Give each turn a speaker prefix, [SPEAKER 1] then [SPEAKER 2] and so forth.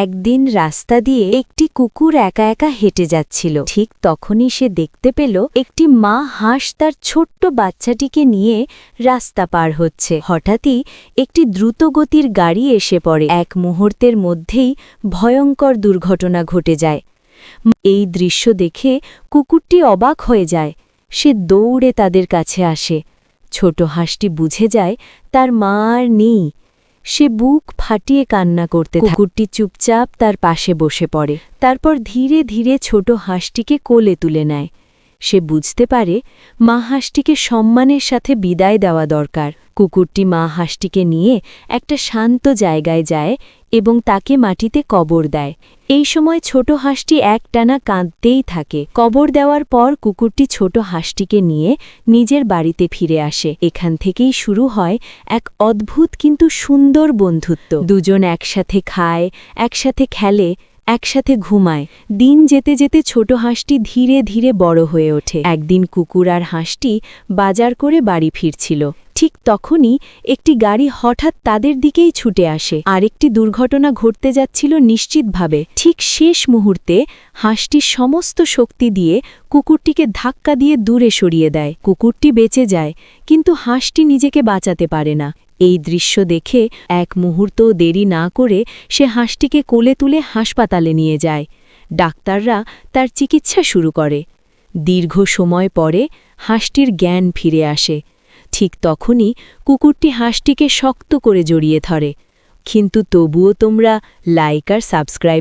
[SPEAKER 1] একদিন রাস্তা দিয়ে একটি কুকুর একা একা হেঁটে যাচ্ছিল। ঠিক তখনই সে দেখতে পেল একটি মা হাঁস তার ছোট্ট বাচ্চাটিকে নিয়ে রাস্তা পার হচ্ছে। হঠাৎই একটি দ্রুতগতির গাড়ি এসে পড়ে। এক মুহূর্তের মধ্যেই ভয়ঙ্কর দুর্ঘটনা ঘটে যায়। এই দৃশ্য দেখে কুকুরটি অবাক হয়ে যায়। সে দৌড়ে তাদের কাছে আসে। ছোট হাঁসটি বুঝে যায় তার মা আর নেই। সে বুক ফাটিয়ে কান্না করতে থাকে। কুকুরটি চুপচাপ তার পাশে বসে পড়ে। তারপর ধীরে ধীরে ছোট হাঁসটিকে কোলে তুলে নেয়। সে বুঝতে পারে মা হাঁসটিকে সম্মানের সাথে বিদায় দেওয়া দরকার। কুকুরটি মা হাঁসটিকে নিয়ে একটা শান্ত জায়গায় যায় এবং তাকে মাটিতে কবর দেয়। এই সময় ছোট হাঁসটি একটানা কাঁদতেই থাকে। কবর দেওয়ার পর কুকুরটি ছোট হাঁসটিকে নিয়ে নিজের বাড়িতে ফিরে আসে। এখান থেকেই শুরু হয় এক অদ্ভুত কিন্তু সুন্দর বন্ধুত্ব। দুজন একসাথে খায়, একসাথে খেলে, একসাথে ঘুমায়। দিন যেতে যেতে ছোট হাঁসটি ধীরে ধীরে বড় হয়ে ওঠে। একদিন কুকুর আর হাঁসটি বাজার করে বাড়ি ফিরছিল। ঠিক তখনই একটি গাড়ি হঠাৎ তাদের দিকেই ছুটে আসে। আরেকটি দুর্ঘটনা ঘটতে যাচ্ছিল নিশ্চিতভাবে। ঠিক শেষ মুহূর্তে হাঁসটি সমস্ত শক্তি দিয়ে কুকুরটিকে ধাক্কা দিয়ে দূরে সরিয়ে দেয়। কুকুরটি বেঁচে যায়, কিন্তু হাঁসটি নিজেকে বাঁচাতে পারে না। এই দৃশ্য দেখে এক মুহূর্তও দেরি না করে সে হাঁসটিকে কোলে তুলে হাসপাতালে নিয়ে যায়। ডাক্তাররা তার চিকিৎসা শুরু করে। দীর্ঘ সময় পরে হাঁসটির জ্ঞান ফিরে আসে। ঠিক তখনই কুকুরটি হাঁসটিকে শক্ত করে জড়িয়ে ধরে। কিন্তু তবুও তোমরা লাইক আর সাবস্ক্রাইব